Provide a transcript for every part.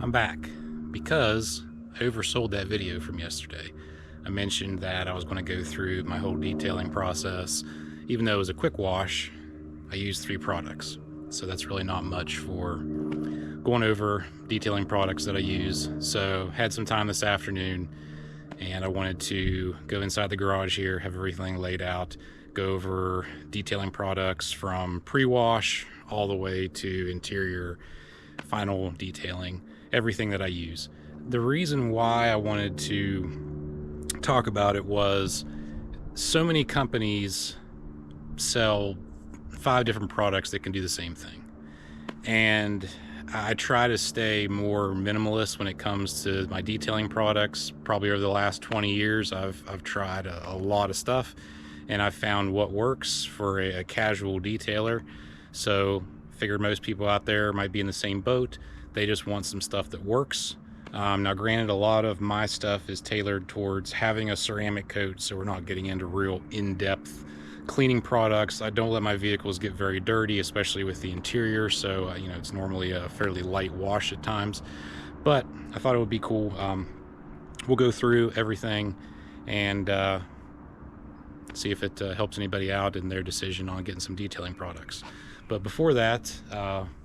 I'm back because I oversold that video from yesterday. I mentioned that I was going to go through my whole detailing process. Even though it was a quick wash, I used 3 products. So that's really not much for going over detailing products that I use. So had some time this afternoon and I wanted to go inside the garage here, have everything laid out, go over detailing products from pre-wash all the way to interior final detailing, everything that I use. The reason why I wanted to talk about it was so many companies sell 5 different products that can do the same thing. And I try to stay more minimalist when it comes to my detailing products. Probably over the last 20 years, I've tried a lot of stuff, and I've found what works for a casual detailer. So figured most people out there might be in the same boat. They just want some stuff that works. Now granted, a lot of my stuff is tailored towards having a ceramic coat, so we're not getting into real in-depth cleaning products. I don't let my vehicles get very dirty, especially with the interior, so you know, it's normally a fairly light wash at times, but I thought it would be cool. We'll go through everything and see if it helps anybody out in their decision on getting some detailing products. But before that,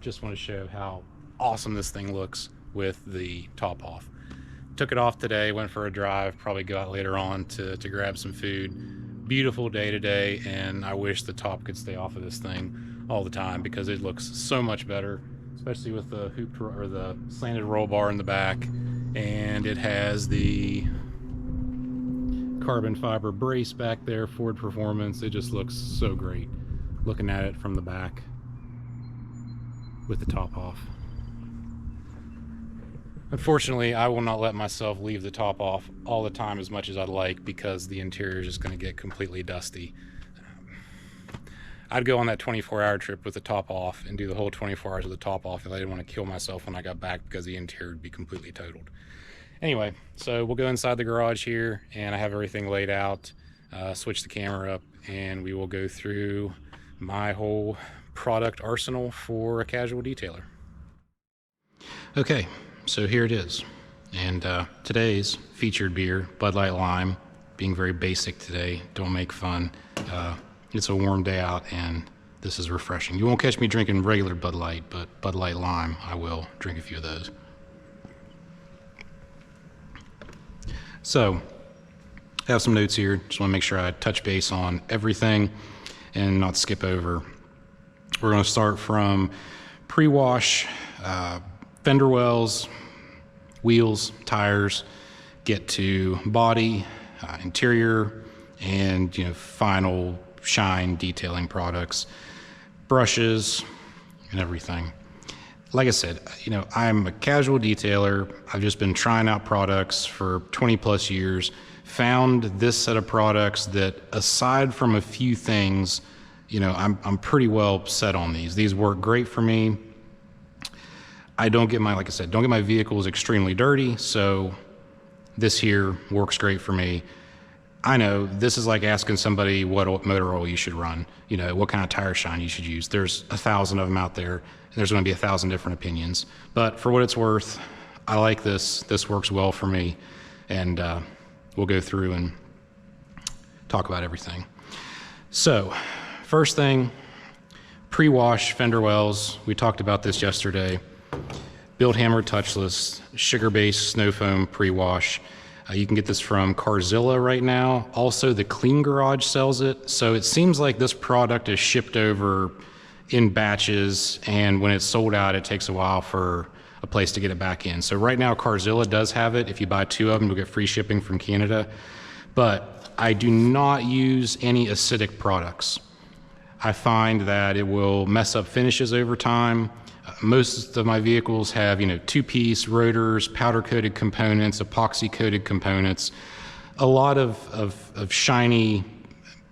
just want to show how awesome this thing looks with the top off. Took it off today, went for a drive, probably go out later on to grab some food. Beautiful day today, and I wish the top could stay off of this thing all the time because it looks so much better, especially with the hooped or the slanted roll bar in the back, and it has the carbon fiber brace back there, Ford Performance. It just looks so great looking at it from the back with the top off. Unfortunately, I will not let myself leave the top off all the time as much as I'd like because the interior is just going to get completely dusty. I'd go on that 24-hour trip with the top off and do the whole 24 hours with the top off if I didn't want to kill myself when I got back because the interior would be completely totaled. Anyway, so we'll go inside the garage here and I have everything laid out, switch the camera up, and we will go through my whole product arsenal for a casual detailer. Okay. So here it is, and today's featured beer, Bud Light Lime, being very basic today, don't make fun. It's a warm day out and this is refreshing. You won't catch me drinking regular Bud Light, but Bud Light Lime, I will drink a few of those. So I have some notes here, just want to make sure I touch base on everything and not skip over. We're going to start from pre-wash, Fenderwells, wheels, tires, get to body, interior, and final shine detailing products, brushes, and everything. Like I said, I'm a casual detailer. I've just been trying out products for 20 plus years, found this set of products that, aside from a few things, I'm pretty well set on these. These work great for me. I don't get my, like I said, don't get my vehicles extremely dirty, so this here works great for me. I know this is like asking somebody what motor oil you should run, what kind of tire shine you should use. There's 1,000 of them out there, and there's going to be 1,000 different opinions. But for what it's worth, I like this. This works well for me, and we'll go through and talk about everything. So, first thing, pre-wash Fenderwells. We talked about this yesterday. Bilt Hamber Touchless, sugar-based snow foam pre-wash. You can get this from Carzilla right now. Also, the Clean Garage sells it. So it seems like this product is shipped over in batches, and when it's sold out, it takes a while for a place to get it back in. So right now, Carzilla does have it. If you buy 2 of them, you'll get free shipping from Canada. But I do not use any acidic products. I find that it will mess up finishes over time. Most of my vehicles have, 2-piece rotors, powder-coated components, epoxy-coated components, a lot of shiny,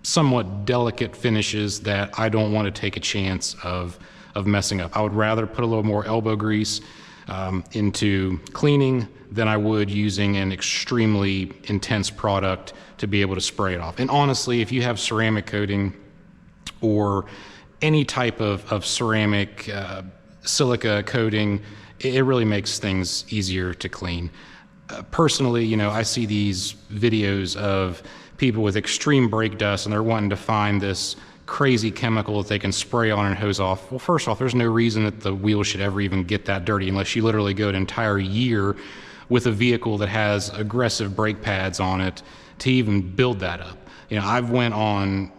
somewhat delicate finishes that I don't want to take a chance of messing up. I would rather put a little more elbow grease into cleaning than I would using an extremely intense product to be able to spray it off. And honestly, if you have ceramic coating or any type of ceramic silica coating, it really makes things easier to clean. Personally, you know, I see these videos of people with extreme brake dust and they're wanting to find this crazy chemical that they can spray on and hose off. Well, first off, there's no reason that the wheel should ever even get that dirty unless you literally go an entire year with a vehicle that has aggressive brake pads on it to even build that up. You know, I've went on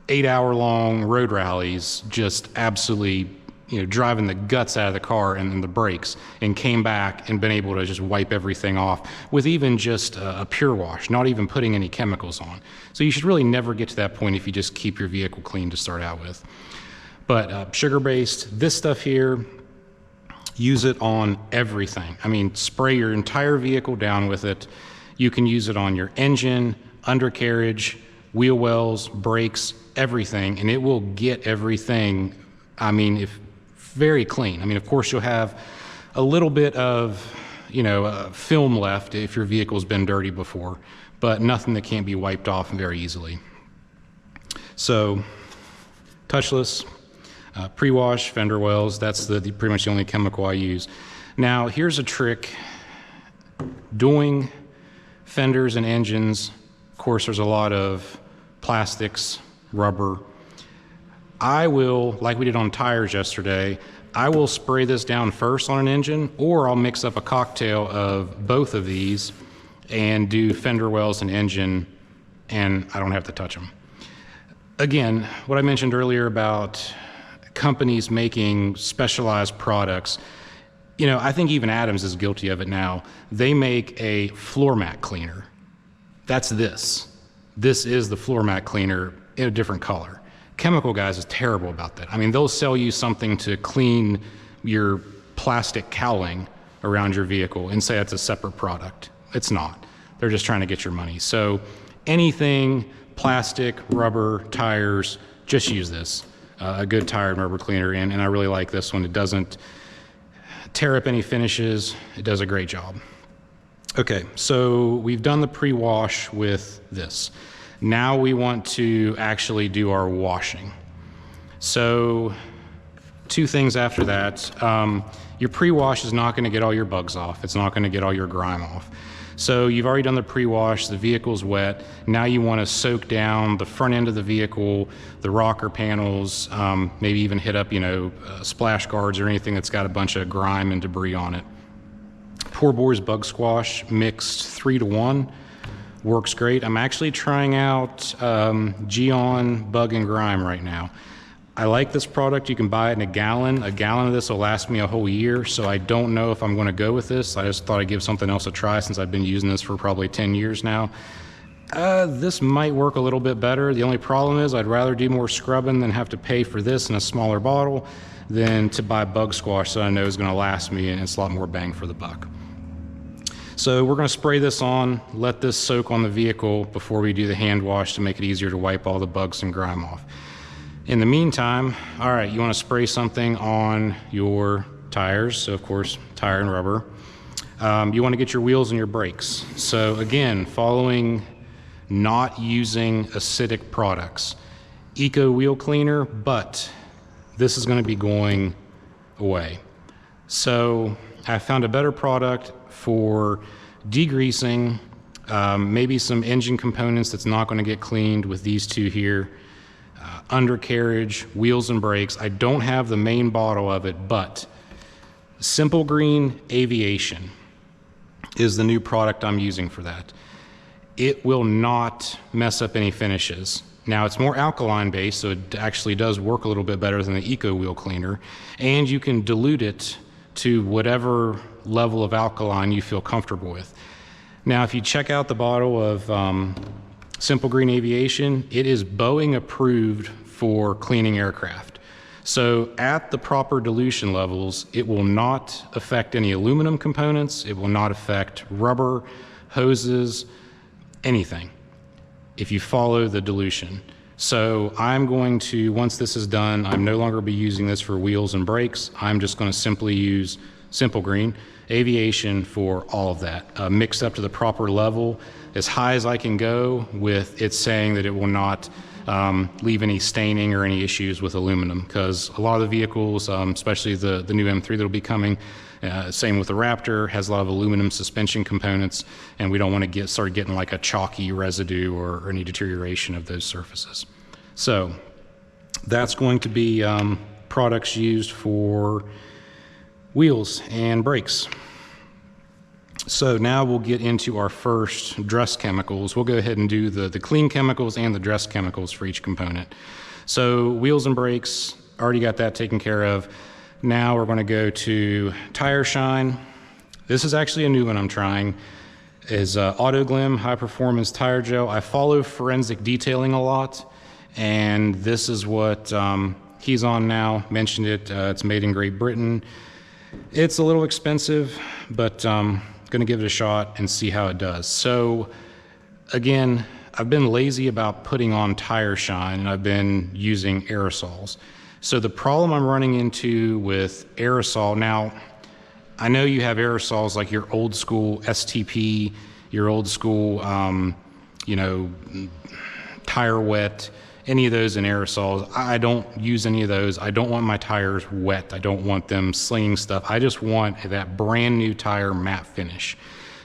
8-hour-long road rallies just absolutely, you know, driving the guts out of the car and then the brakes, and came back and been able to just wipe everything off with even just a pure wash, not even putting any chemicals on. So you should really never get to that point if you just keep your vehicle clean to start out with. But sugar-based, this stuff here, use it on everything. I mean, spray your entire vehicle down with it. You can use it on your engine, undercarriage, wheel wells, brakes, everything, and it will get everything, I mean, very clean. I mean, of course, you'll have a little bit of, you know, film left if your vehicle's been dirty before, but nothing that can't be wiped off very easily. So, touchless, pre-wash, Fenderwells, that's pretty much the only chemical I use. Now, here's a trick. Doing fenders and engines, of course, there's a lot of plastics, rubber. I will, like we did on tires yesterday, I will spray this down first on an engine, or I'll mix up a cocktail of both of these and do Fenderwells and engine, and I don't have to touch them. Again, what I mentioned earlier about companies making specialized products, you know, I think even Adams is guilty of it now. They make a floor mat cleaner. That's this. This is the floor mat cleaner in a different color. Chemical guys is terrible about that. I mean, they'll sell you something to clean your plastic cowling around your vehicle and say it's a separate product. It's not. They're just trying to get your money. So anything, plastic, rubber, tires, just use this. A good tire and rubber cleaner, and I really like this one. It doesn't tear up any finishes. It does a great job. Okay, so we've done the pre-wash with this. Now we want to actually do our washing. So 2 things after that. Your pre-wash is not going to get all your bugs off. It's not going to get all your grime off. So you've already done the pre-wash, the vehicle's wet. Now you want to soak down the front end of the vehicle, the rocker panels, maybe even hit up, you know, splash guards or anything that's got a bunch of grime and debris on it. Poor Boars Bug Squash mixed 3-to-1 works great. I'm actually trying out Geon Bug and Grime right now. I like this product. You can buy it in a gallon. A gallon of this will last me a whole year, so I don't know if I'm going to go with this. I just thought I'd give something else a try since I've been using this for probably 10 years now. This might work a little bit better. The only problem is I'd rather do more scrubbing than have to pay for this in a smaller bottle than to buy Bug Squash that I know is going to last me, and it's a lot more bang for the buck. So we're going to spray this on, let this soak on the vehicle before we do the hand wash to make it easier to wipe all the bugs and grime off. In the meantime, all right, you want to spray something on your tires, so of course, tire and rubber. You want to get your wheels and your brakes. So again, following not using acidic products. Eco wheel cleaner, but this is going to be going away. So I found a better product for degreasing, maybe some engine components that's not going to get cleaned with these 2 here. Undercarriage, wheels and brakes. I don't have the main bottle of it, but Simple Green Aviation is the new product I'm using for that. It will not mess up any finishes. Now it's more alkaline based, so it actually does work a little bit better than the Eco Wheel Cleaner, and you can dilute it to whatever level of alkaline you feel comfortable with. Now if you check out the bottle of Simple Green Aviation, it is Boeing approved for cleaning aircraft. So at the proper dilution levels, it will not affect any aluminum components, it will not affect rubber, hoses, anything, if you follow the dilution. So I'm going to, once this is done, I'm no longer be using this for wheels and brakes. I'm just going to simply use Simple Green Aviation for all of that, mixed up to the proper level, as high as I can go with it saying that it will not leave any staining or any issues with aluminum, because a lot of the vehicles, especially the new M3 that'll be coming, same with the Raptor, has a lot of aluminum suspension components, and we don't want to start getting like a chalky residue or any deterioration of those surfaces. So that's going to be products used for wheels and brakes. So now we'll get into our first dress chemicals. We'll go ahead and do the clean chemicals and the dress chemicals for each component. So wheels and brakes, already got that taken care of. Now we're going to go to tire shine. This is actually a new one I'm trying. Is Auto Glym high performance tire gel. I follow Forensic Detailing a lot, and this is what he's on now. Mentioned it. It's made in Great Britain. It's a little expensive, but going to give it a shot and see how it does. So again, I've been lazy about putting on tire shine, and I've been using aerosols. So the problem I'm running into with aerosol, now I know you have aerosols like your old school STP, your old school, you know, tire wet, any of those in aerosols. I don't use any of those. I don't want my tires wet. I don't want them slinging stuff. I just want that brand new tire matte finish.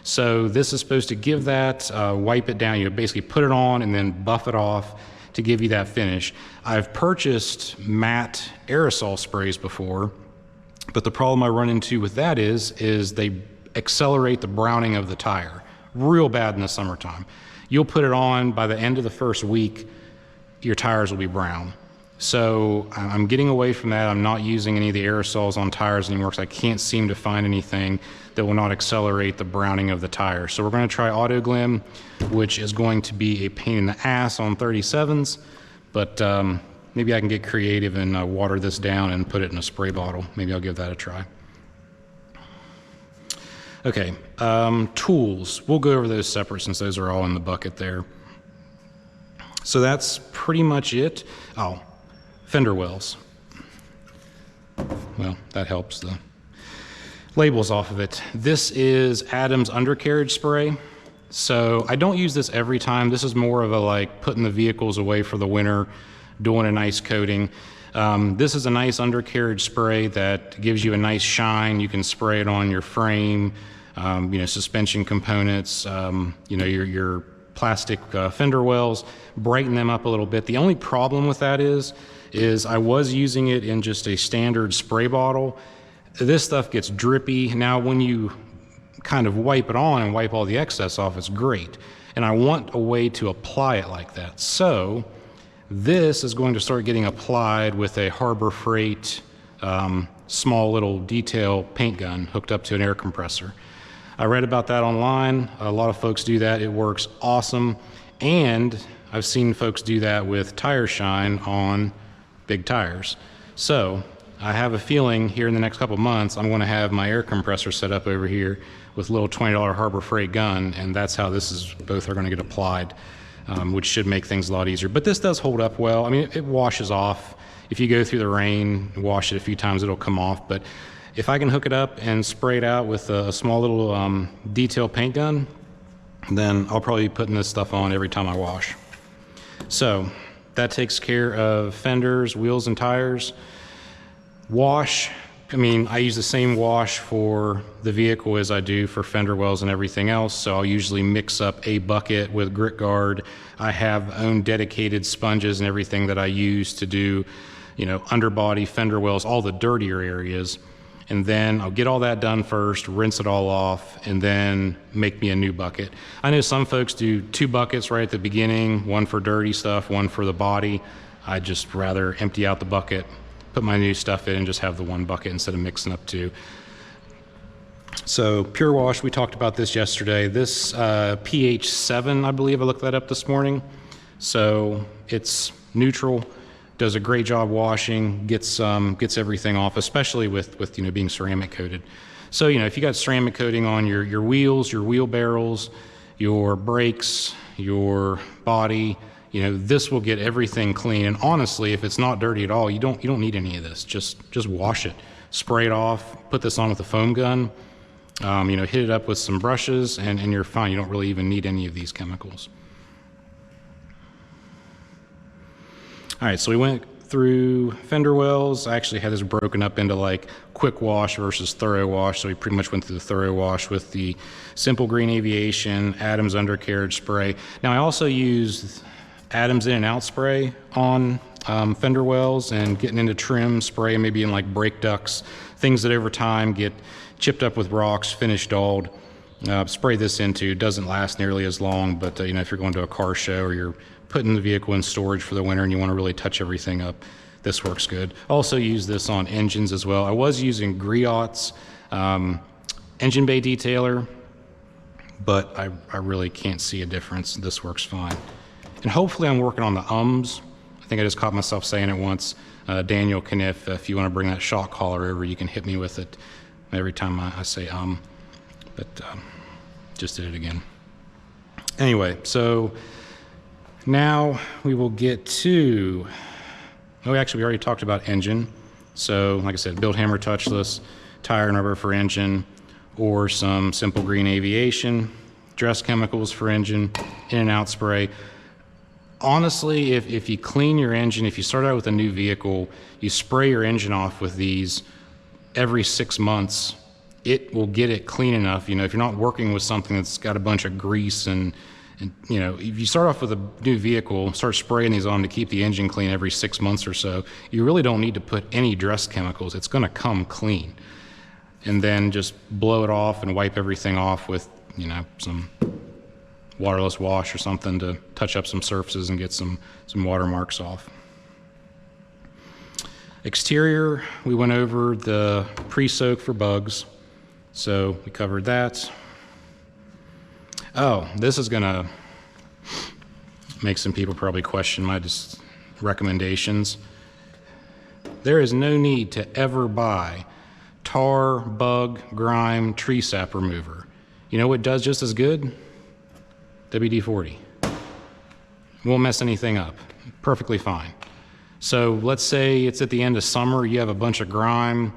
So this is supposed to give that, wipe it down, you know, basically put it on and then buff it off to give you that finish. I've purchased matte aerosol sprays before, but the problem I run into with that is they accelerate the browning of the tire real bad in the summertime. You'll put it on, by the end of the first week, your tires will be brown. So I'm getting away from that. I'm not using any of the aerosols on tires anymore because I can't seem to find anything that will not accelerate the browning of the tire. So we're going to try Auto Glym, which is going to be a pain in the ass on 37s, but maybe I can get creative and water this down and put it in a spray bottle. Maybe I'll give that a try. Okay, tools. We'll go over those separate since those are all in the bucket there. So that's pretty much it. Oh, Fenderwells. Well, that helps the labels off of it. This is Adam's undercarriage spray. So I don't use this every time. This is more of a like putting the vehicles away for the winter, doing a nice coating. This is a nice undercarriage spray that gives you a nice shine. You can spray it on your frame, you know, suspension components, you know, your plastic fender wells, brighten them up a little bit. The only problem with that is I was using it in just a standard spray bottle. This stuff gets drippy. Now when you kind of wipe it on and wipe all the excess off, it's great. And I want a way to apply it like that. So this is going to start getting applied with a Harbor Freight small little detail paint gun hooked up to an air compressor. I read about that online. A lot of folks do that. It works awesome. And I've seen folks do that with tire shine on big tires. So I have a feeling here in the next couple months, I'm going to have my air compressor set up over here with a little $20 Harbor Freight gun, and that's how both are going to get applied, which should make things a lot easier. But this does hold up well. I mean, it washes off. If you go through the rain, wash it a few times, it'll come off. But if I can hook it up and spray it out with a small little detail paint gun, then I'll probably be putting this stuff on every time I wash. So that takes care of fenders, wheels, and tires. Wash, I mean, I use the same wash for the vehicle as I do for fender wells and everything else, so I'll usually mix up a bucket with grit guard. I have own dedicated sponges and everything that I use to do, you know, underbody, fender wells, all the dirtier areas. And then I'll get all that done first, rinse it all off, and then make me a new bucket. I know some folks do 2 buckets right at the beginning, one for dirty stuff, one for the body. I'd just rather empty out the bucket, put my new stuff in, and just have the one bucket instead of mixing up 2. So Pure Wash, we talked about this yesterday. This pH 7, I believe, I looked that up this morning. So it's neutral. Does a great job washing, gets everything off, especially with you know, being ceramic coated. So you know, if you got ceramic coating on your wheels, your wheel barrels, your brakes, your body, you know, this will get everything clean. And honestly, if it's not dirty at all, you don't need any of this. Just wash it, spray it off, put this on with a foam gun, you know, hit it up with some brushes, and you're fine. You don't really even need any of these chemicals. All right, so we went through Fenderwells. I actually had this broken up into like quick wash versus thorough wash. So we pretty much went through the thorough wash with the simple Green Aviation, Adams undercarriage spray. Now I also used Adams in and out spray on Fenderwells and getting into trim spray, maybe in like brake ducts, things that over time get chipped up with rocks, finish dulled. Spray this into, doesn't last nearly as long, but you know, if you're going to a car show or you're putting the vehicle in storage for the winter and you want to really touch everything up, this works good. Also use this on engines as well. I was using Griot's engine bay detailer, but I really can't see a difference. This works fine. And hopefully I'm working on the ums. I think I just caught myself saying it once. Daniel Kniff, if you want to bring that shock collar over, you can hit me with it every time I say but just did it again. Anyway, so now we will get to, actually we already talked about engine. So like I said, Bilt Hamber Touchless, tire and rubber for engine, or some simple Green Aviation, dress chemicals for engine, in and out spray. Honestly, if you clean your engine, if you start out with a new vehicle, you spray your engine off with these every 6 months, it will get it clean enough. You know, if you're not working with something that's got a bunch of grease and you know, if you start off with a new vehicle, start spraying these on to keep the engine clean every 6 months or so, you really don't need to put any dress chemicals. It's going to come clean. And then just blow it off and wipe everything off with, you know, some waterless wash or something to touch up some surfaces and get some watermarks off. Exterior, we went over the pre-soak for bugs. So we covered that. Oh, this is gonna make some people probably question my recommendations. There is no need to ever buy tar, bug, grime, tree sap remover. You know what does just as good? WD-40. Won't mess anything up. Perfectly fine. So let's say it's at the end of summer, you have a bunch of grime,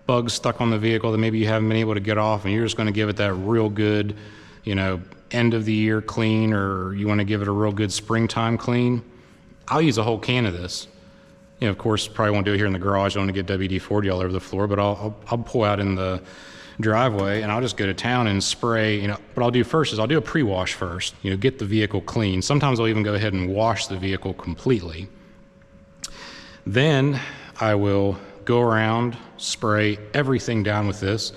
bugs stuck on the vehicle that maybe you haven't been able to get off, and you're just going to give it that real good, you know, end of the year clean, or you want to give it a real good springtime clean. I'll use a whole can of this. You know, of course, probably won't do it here in the garage. I don't want to get WD-40 all over the floor, but I'll pull out in the driveway and I'll just go to town and spray. You know, what I'll do first is I'll do a pre-wash first. You know, get the vehicle clean. Sometimes I'll even go ahead and wash the vehicle completely. Then I will go around, spray everything down with this,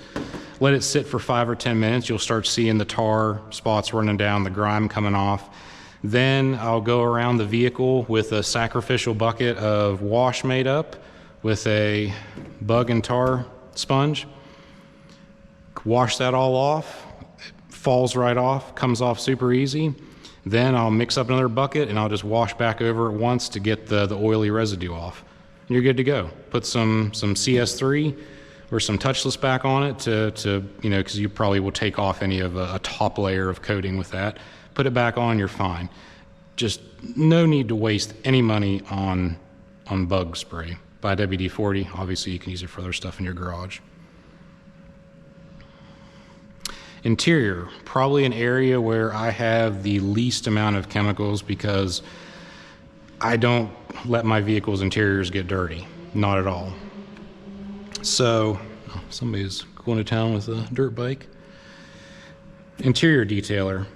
let it sit for 5 or 10 minutes. You'll start seeing the tar spots running down, the grime coming off. Then I'll go around the vehicle with a sacrificial bucket of wash made up with a bug and tar sponge. Wash that all off, it falls right off, comes off super easy. Then I'll mix up another bucket and I'll just wash back over it once to get the oily residue off. You're good to go. Put some CS3 or some touchless back on it to you know, because you probably will take off any of a top layer of coating with that. Put it back on, you're fine. Just no need to waste any money on bug spray. Buy WD-40. Obviously, you can use it for other stuff in your garage. Interior, probably an area where I have the least amount of chemicals because I don't let my vehicle's interiors get dirty, not at all. So, somebody's going to town with a dirt bike. Interior detailer.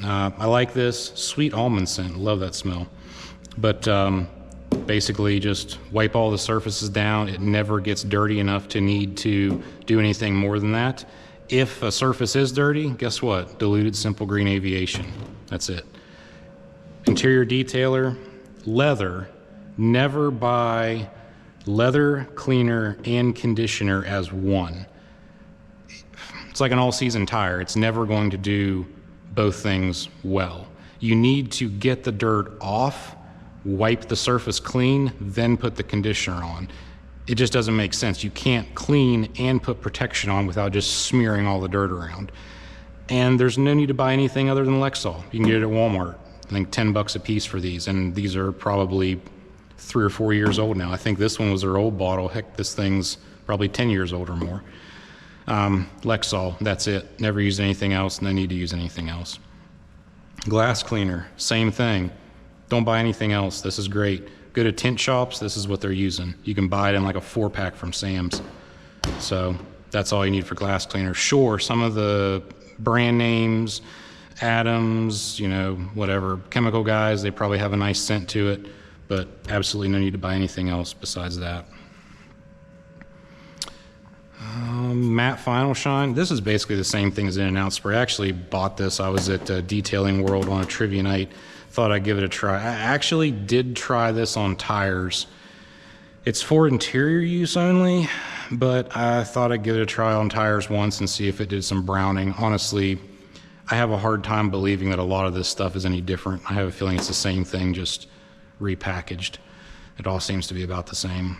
I like this sweet almond scent, love that smell. But basically just wipe all the surfaces down. It never gets dirty enough to need to do anything more than that. If a surface is dirty, guess what? Diluted simple Green Aviation. That's it. Interior detailer, leather. Never buy leather cleaner and conditioner as one. It's like an all-season tire. It's never going to do both things well. You need to get the dirt off, wipe the surface clean, then put the conditioner on. It just doesn't make sense. You can't clean and put protection on without just smearing all the dirt around. And there's no need to buy anything other than Lexol. You can get it at Walmart. I think 10 bucks a piece for these, and these are probably 3 or 4 years old now. I think this one was their old bottle. Heck, this thing's probably 10 years old or more. Lexol, that's it. Never use anything else, no need to use anything else. Glass cleaner, same thing. Don't buy anything else. This is great. go to tint shops, this is what they're using. You can buy it in like a 4-pack from Sam's. So that's all you need for glass cleaner. Sure, some of the brand names, Adams, you know, whatever, chemical guys, they probably have a nice scent to it, but absolutely no need to buy anything else besides that. Matte Final Shine. This is basically the same thing as In-N-Out spray. I actually bought this. I was at Detailing World on a trivia night. Thought I'd give it a try. I actually did try this on tires. It's for interior use only, but I thought I'd give it a try on tires once and see if it did some browning. Honestly, I have a hard time believing that a lot of this stuff is any different. I have a feeling it's the same thing, just repackaged. It all seems to be about the same.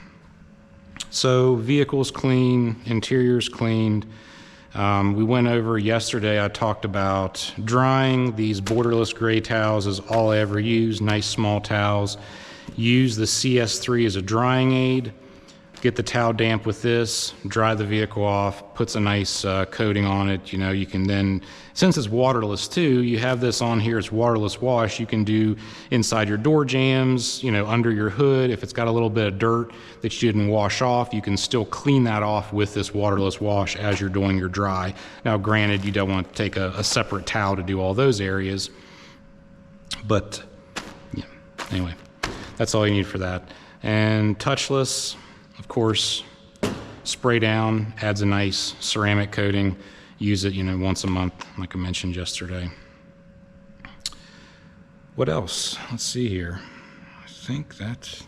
So vehicle's clean, interior's cleaned. We went over yesterday, I talked about drying. These borderless gray towels is all I ever use, nice small towels. Use the CS3 as a drying aid. Get the towel damp with this, dry the vehicle off, puts a nice coating on it. You know, you can then, since it's waterless too, you have this on here, it's waterless wash. You can do inside your door jambs, you know, under your hood. If it's got a little bit of dirt that you didn't wash off, you can still clean that off with this waterless wash as you're doing your dry. Now, granted, you don't want to take a separate towel to do all those areas, but yeah, anyway, that's all you need for that. And touchless, of course, spray down, adds a nice ceramic coating. Use it, you know, once a month, like I mentioned yesterday. What else? Let's see here. I think that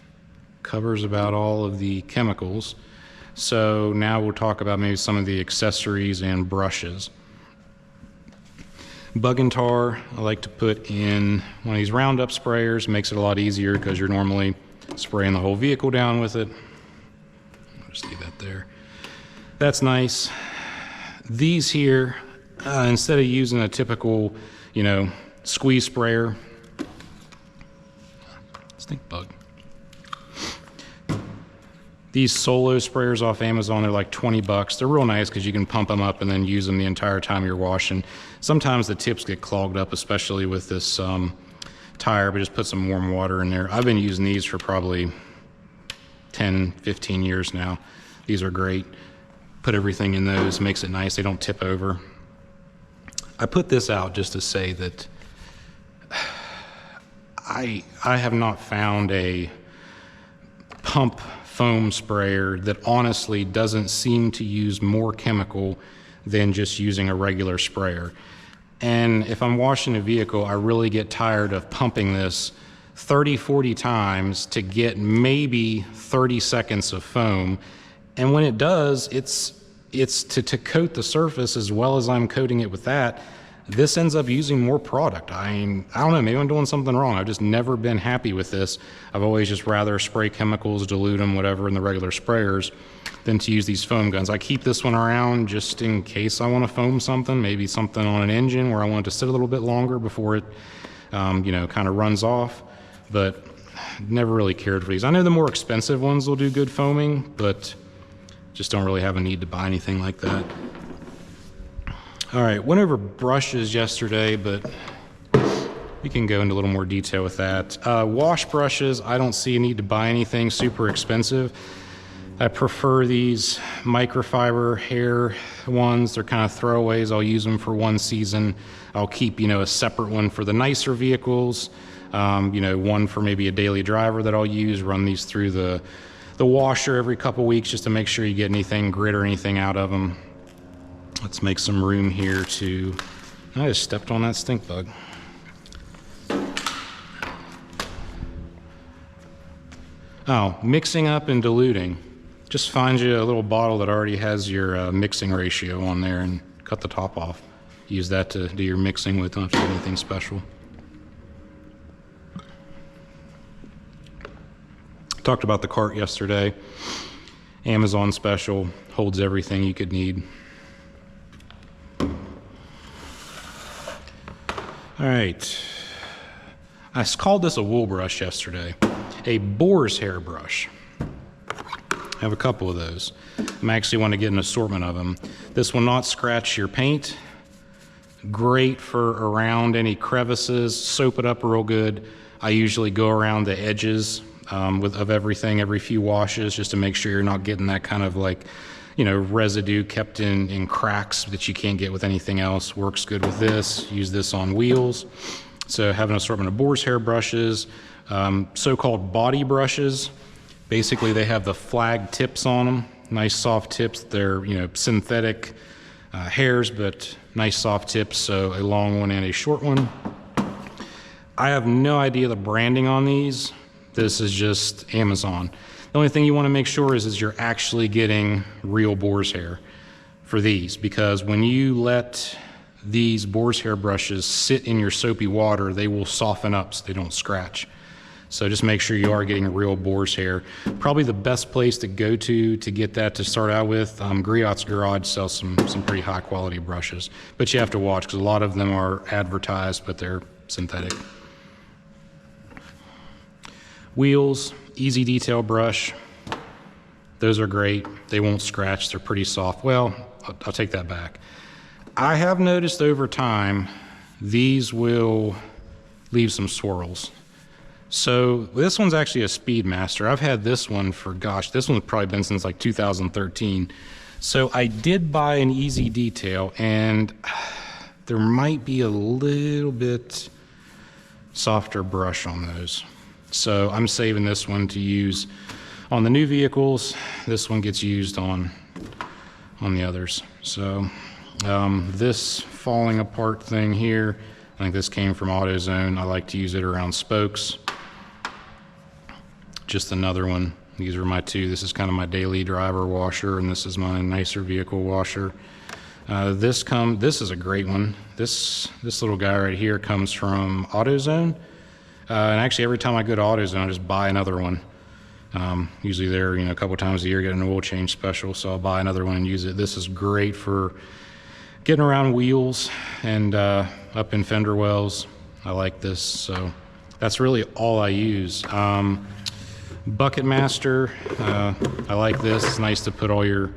covers about all of the chemicals. So now we'll talk about maybe some of the accessories and brushes. Bug and tar, I like to put in one of these Roundup sprayers. Makes it a lot easier because you're normally spraying the whole vehicle down with it. Just leave that there. That's nice. These here, instead of using a typical, you know, squeeze sprayer, stink bug. These Solo sprayers off Amazon, they're like 20 bucks. They're real nice because you can pump them up and then use them the entire time you're washing. Sometimes the tips get clogged up, especially with this tire, but just put some warm water in there. I've been using these for probably 10, 15 years now. These are great. Put everything in those, makes it nice. They don't tip over. I put this out just to say that I have not found a pump foam sprayer that honestly doesn't seem to use more chemical than just using a regular sprayer. And if I'm washing a vehicle, I really get tired of pumping this 30, 40 times to get maybe 30 seconds of foam. And when it does, it's to coat the surface as well as I'm coating it with that. This ends up using more product. I don't know, maybe I'm doing something wrong. I've just never been happy with this. I've always just rather spray chemicals, dilute them, whatever, in the regular sprayers than to use these foam guns. I keep this one around just in case I want to foam something, maybe something on an engine where I want it to sit a little bit longer before it, you know, kind of runs off. But never really cared for these. I know the more expensive ones will do good foaming, but just don't really have a need to buy anything like that. All right, went over brushes yesterday, but we can go into a little more detail with that. Wash brushes, I don't see a need to buy anything super expensive. I prefer these microfiber hair ones. They're kind of throwaways. I'll use them for one season. I'll keep, you know, a separate one for the nicer vehicles. You know, one for maybe a daily driver that I'll use, run these through the washer every couple weeks just to make sure you get anything, grit or anything out of them. Let's make some room here to, I just stepped on that stink bug. Oh, mixing up and diluting. Just find you a little bottle that already has your mixing ratio on there and cut the top off. Use that to do your mixing with, don't have to do anything special. Talked about the cart yesterday. Amazon special, holds everything you could need. All right, I called this a wool brush yesterday, a boar's hair brush. I have a couple of those. I actually want to get an assortment of them. This will not scratch your paint. Great for around any crevices, soap it up real good. I usually go around the edges of everything every few washes, just to make sure you're not getting that kind of like, residue kept in cracks that you can't get with anything else. Works good with this. Use this on wheels. So have an assortment of boar's hair brushes, so-called body brushes. Basically, they have the flag tips on them. Nice soft tips. They're, synthetic hairs, but nice soft tips. So a long one and a short one. I have no idea the branding on these. This is just Amazon. The only thing you want to make sure is you're actually getting real boar's hair for these, because when you let these boar's hair brushes sit in your soapy water, they will soften up so they don't scratch. So just make sure you are getting real boar's hair. Probably the best place to go to get that to start out with, Griot's Garage sells some pretty high quality brushes, but you have to watch because a lot of them are advertised, but they're synthetic. Wheels, easy detail brush. Those are great. They won't scratch. They're pretty soft. Well, I'll take that back. I have noticed over time, these will leave some swirls. So this one's actually a Speedmaster. I've had this one for, this one's probably been since like 2013. So I did buy an easy detail, and there might be a little bit softer brush on those. So I'm saving this one to use on the new vehicles. This one gets used on the others. So this falling apart thing here, I think this came from AutoZone. I like to use it around spokes. Just another one. These are my two. This is kind of my daily driver washer, and this is my nicer vehicle washer. This is a great one. This little guy right here comes from AutoZone. And actually, every time I go to AutoZone, I just buy another one. Usually they're, a couple times a year, get an oil change special, so I'll buy another one and use it. This is great for getting around wheels and up in Fenderwells. I like this, so that's really all I use. Bucket Master, I like this. It's nice to put all your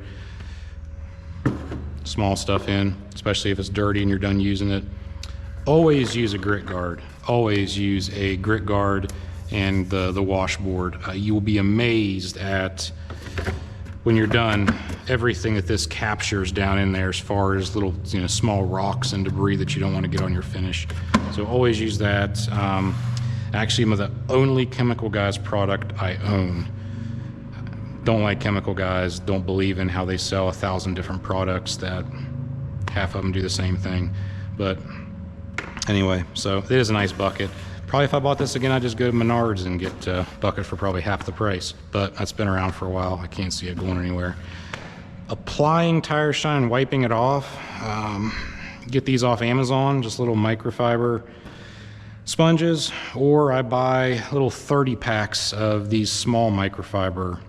small stuff in, especially if it's dirty and you're done using it. Always use a grit guard. Always use a grit guard and the washboard. You will be amazed at, when you're done, everything that this captures down in there as far as little, small rocks and debris that you don't want to get on your finish. So always use that. Actually, I'm the only Chemical Guys product I own. Don't like Chemical Guys. Don't believe in how they sell 1,000 different products that half of them do the same thing. But anyway, so it is a nice bucket. Probably if I bought this again, I'd just go to Menards and get a bucket for probably half the price. But that's been around for a while. I can't see it going anywhere. Applying tire shine, wiping it off. Get these off Amazon, just little microfiber sponges, or I buy little 30 packs of these small microfiber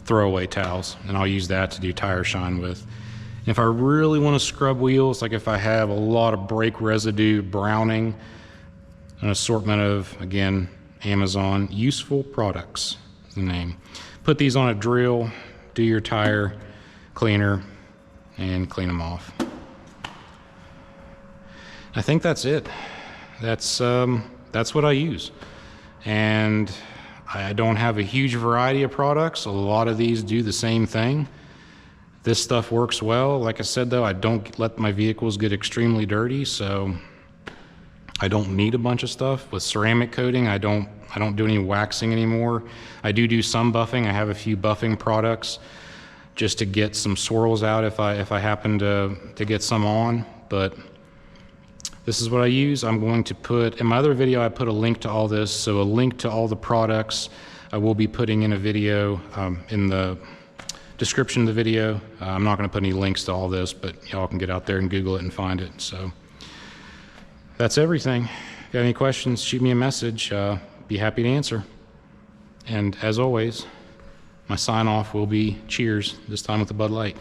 throwaway towels, and I'll use that to do tire shine with. And if I really want to scrub wheels, like if I have a lot of brake residue, browning, an assortment of, again, Amazon, Useful Products is the name. Put these on a drill, do your tire cleaner, and clean them off. I think that's it. That's what I use. And I don't have a huge variety of products. A lot of these do the same thing. This stuff works well. Like I said, though, I don't let my vehicles get extremely dirty, so I don't need a bunch of stuff. With ceramic coating, I don't do any waxing anymore. I do some buffing. I have a few buffing products just to get some swirls out if I happen to get some on, but this is what I use. I'm going to put, in my other video, I put a link to all this, so a link to all the products I will be putting in a video in the description of the video. I'm not going to put any links to all this, but y'all can get out there and Google it and find it. So that's everything. If you have any questions, shoot me a message. Be happy to answer. And as always, my sign off will be cheers, this time with a Bud Light.